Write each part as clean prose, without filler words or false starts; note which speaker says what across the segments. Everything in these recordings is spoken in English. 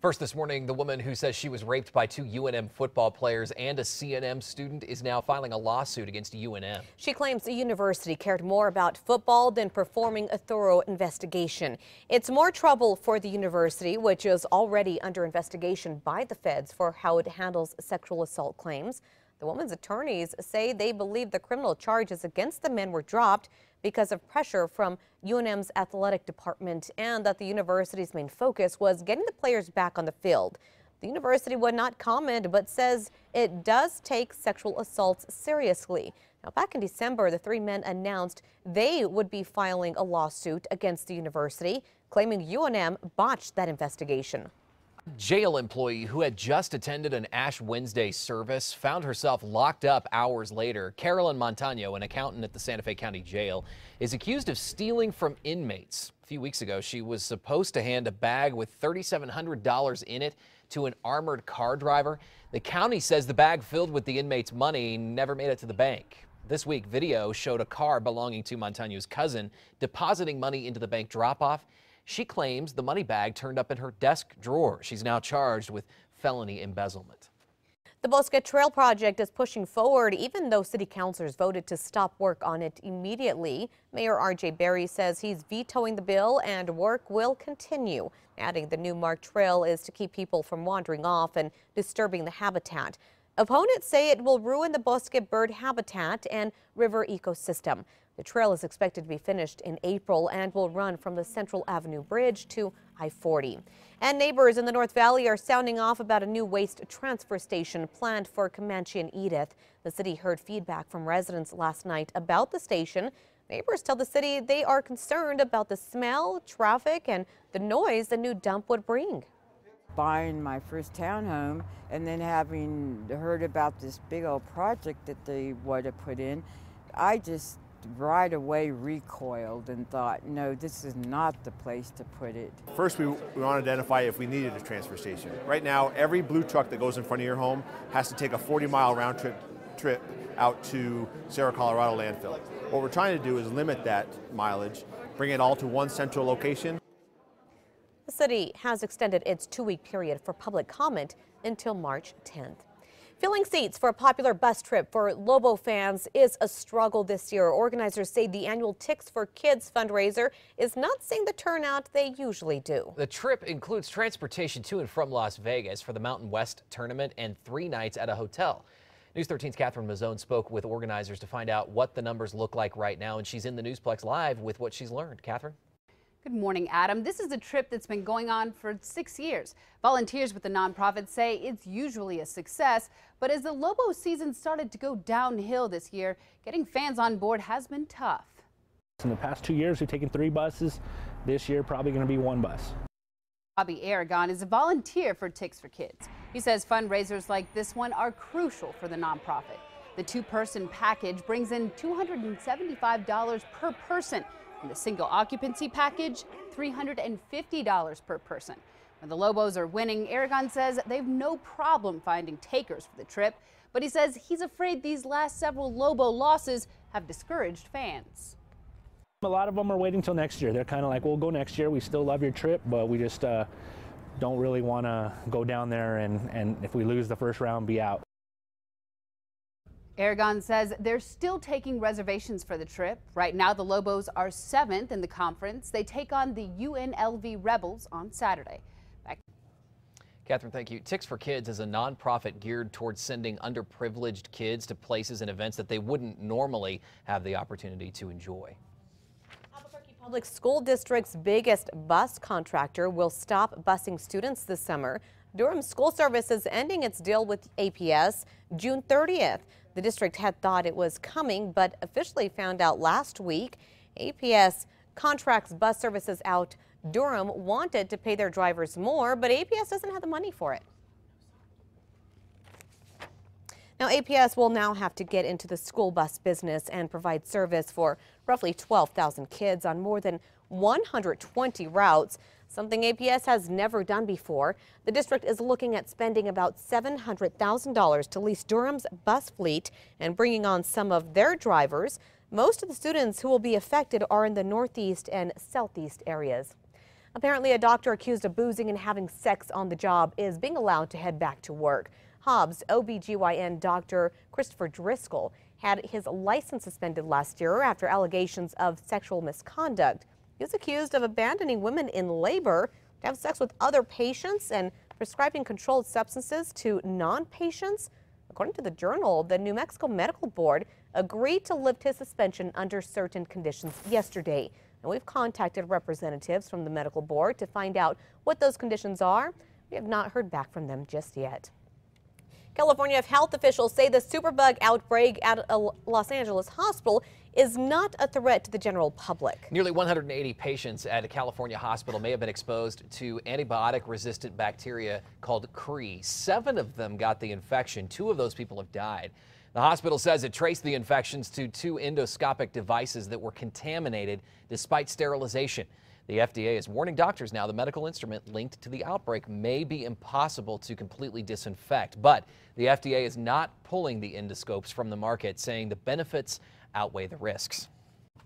Speaker 1: First this morning, the woman who says she was raped by two UNM football players and a CNM student is now filing a lawsuit against UNM.
Speaker 2: She claims the university cared more about football than performing a thorough investigation. It's more trouble for the university, which is already under investigation by the feds for how it handles sexual assault claims. The woman's attorneys say they believe the criminal charges against the men were dropped because of pressure from UNM's athletic department and that the university's main focus was getting the players back on the field. The university would not comment but says it does take sexual assaults seriously. Now, back in December, the three men announced they would be filing a lawsuit against the university, claiming UNM botched that investigation.
Speaker 1: Jail employee who had just attended an Ash Wednesday service found herself locked up hours later. Carolyn Montano, an accountant at the Santa Fe County Jail, is accused of stealing from inmates. A few weeks ago, she was supposed to hand a bag with $3,700 in it to an armored car driver. The county says the bag filled with the inmate's money never made it to the bank. This week, video showed a car belonging to Montano's cousin depositing money into the bank drop-off. She claims the money bag turned up in her desk drawer. She's now charged with felony embezzlement.
Speaker 2: The Bosque Trail project is pushing forward even though city councilors voted to stop work on it immediately. Mayor R.J. Berry says he's vetoing the bill and work will continue, adding the new marked trail is to keep people from wandering off and disturbing the habitat. Opponents say it will ruin the Bosque bird habitat and river ecosystem. The trail is expected to be finished in April and will run from the Central Avenue Bridge to I-40. And neighbors in the North Valley are sounding off about a new waste transfer station planned for Comanche and Edith. The city heard feedback from residents last night about the station. Neighbors tell the city they are concerned about the smell, traffic, and the noise the new dump would bring.
Speaker 3: Buying my first townhome and then having heard about this big old project that they want to put in, I just right away recoiled and thought, no, this is not the place to put it.
Speaker 4: First, we want to identify if we needed a transfer station. Right now, every blue truck that goes in front of your home has to take a 40-mile round trip out to Cerro Colorado landfill. What we're trying to do is limit that mileage, bring it all to one central location.
Speaker 2: The city has extended its 2-week period for public comment until March 10th. Filling seats for a popular bus trip for Lobo fans is a struggle this year. Organizers say the annual Ticks for Kids fundraiser is not seeing the turnout they usually do.
Speaker 1: The trip includes transportation to and from Las Vegas for the Mountain West tournament and 3 nights at a hotel. News 13's Catherine Mazzone spoke with organizers to find out what the numbers look like right now, and she's in the Newsplex Live with what she's learned. Catherine?
Speaker 5: Good morning, Adam. This is a trip that's been going on for 6 years. Volunteers with the nonprofit say it's usually a success, but as the Lobo season started to go downhill this year, getting fans on board has been tough.
Speaker 6: In the past 2 years, we've taken 3 buses. This year, probably going to be 1 bus.
Speaker 5: Bobby Aragon is a volunteer for Ticks for Kids. He says fundraisers like this one are crucial for the nonprofit. The 2-person package brings in $275 per person. And the single occupancy package, $350 per person. When the Lobos are winning, Aragon says they've no problem finding takers for the trip, but he says he's afraid these last several Lobo losses have discouraged fans.
Speaker 6: A lot of them are waiting till next year. They're kind of like, we'll go next year. We still love your trip, but we just don't really want to go down there and if we lose the first round, be out.
Speaker 5: Aragon says they're still taking reservations for the trip. Right now, the Lobos are 7th in the conference. They take on the UNLV Rebels on Saturday.
Speaker 1: Catherine, thank you. Ticks for Kids is a nonprofit geared towards sending underprivileged kids to places and events that they wouldn't normally have the opportunity to enjoy.
Speaker 2: Albuquerque Public School District's biggest bus contractor will stop busing students this summer. Durham School Service is ending its deal with APS June 30th. The district had thought it was coming, but officially found out last week. APS contracts bus services out. Durham wanted to pay their drivers more, but APS doesn't have the money for it. Now, APS will now have to get into the school bus business and provide service for roughly 12,000 kids on more than 120 routes, something APS has never done before. The district is looking at spending about $700,000 to lease Durham's bus fleet and bringing on some of their drivers. Most of the students who will be affected are in the northeast and southeast areas. Apparently, a doctor accused of boozing and having sex on the job is being allowed to head back to work. Hobbs OBGYN doctor Christopher Driscoll had his license suspended last year after allegations of sexual misconduct. He was accused of abandoning women in labor to have sex with other patients and prescribing controlled substances to non-patients. According to the Journal, the New Mexico Medical Board agreed to lift his suspension under certain conditions yesterday. And we've contacted representatives from the medical board to find out what those conditions are. We have not heard back from them just yet. California health officials say the superbug outbreak at a Los Angeles hospital is not a threat to the general public.
Speaker 1: Nearly 180 patients at a California hospital may have been exposed to antibiotic-resistant bacteria called KRQE. 7 of them got the infection. 2 of those people have died. The hospital says it traced the infections to 2 endoscopic devices that were contaminated despite sterilization. The FDA is warning doctors now the medical instrument linked to the outbreak may be impossible to completely disinfect. But the FDA is not pulling the endoscopes from the market, saying the benefits outweigh the risks.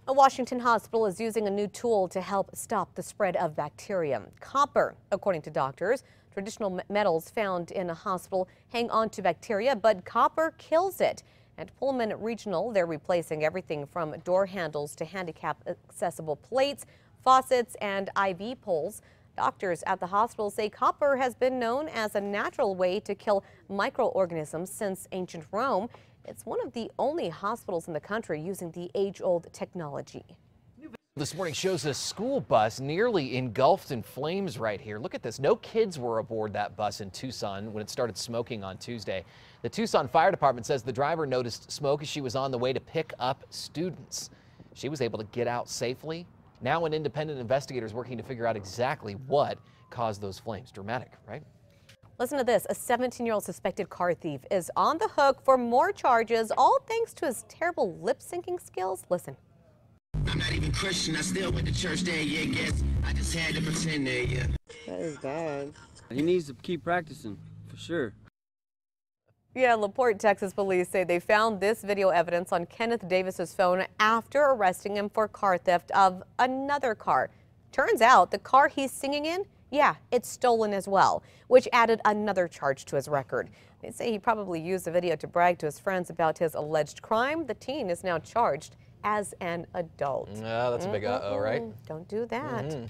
Speaker 2: A Washington hospital is using a new tool to help stop the spread of bacteria. Copper, according to doctors. Traditional metals found in a hospital hang on to bacteria, but copper kills it. At Pullman Regional, they're replacing everything from door handles to handicap accessible plates, faucets, and IV poles. Doctors at the hospital say copper has been known as a natural way to kill microorganisms since ancient Rome. It's one of the only hospitals in the country using the age-old technology.
Speaker 1: This morning shows a school bus nearly engulfed in flames right here. Look at this. No kids were aboard that bus in Tucson when it started smoking on Tuesday. The Tucson Fire Department says the driver noticed smoke as she was on the way to pick up students. She was able to get out safely. Now an independent investigator is working to figure out exactly what caused those flames. Dramatic, right?
Speaker 2: Listen to this. A 17-year-old suspected car thief is on the hook for more charges, all thanks to his terrible lip-syncing skills. Listen.
Speaker 7: I'm not even Christian. I still went to church there, yeah, guess. I just had to pretend there, yeah.
Speaker 8: That is bad.
Speaker 9: He needs to keep practicing, for sure.
Speaker 2: Yeah, LaPorte, Texas police say they found this video evidence on Kenneth Davis's phone after arresting him for car theft of another car. Turns out the car he's singing in, yeah, it's stolen as well, which added another charge to his record. They say he probably used the video to brag to his friends about his alleged crime. The teen is now charged as an adult.
Speaker 1: That's a big uh-oh, right?
Speaker 2: Don't do that.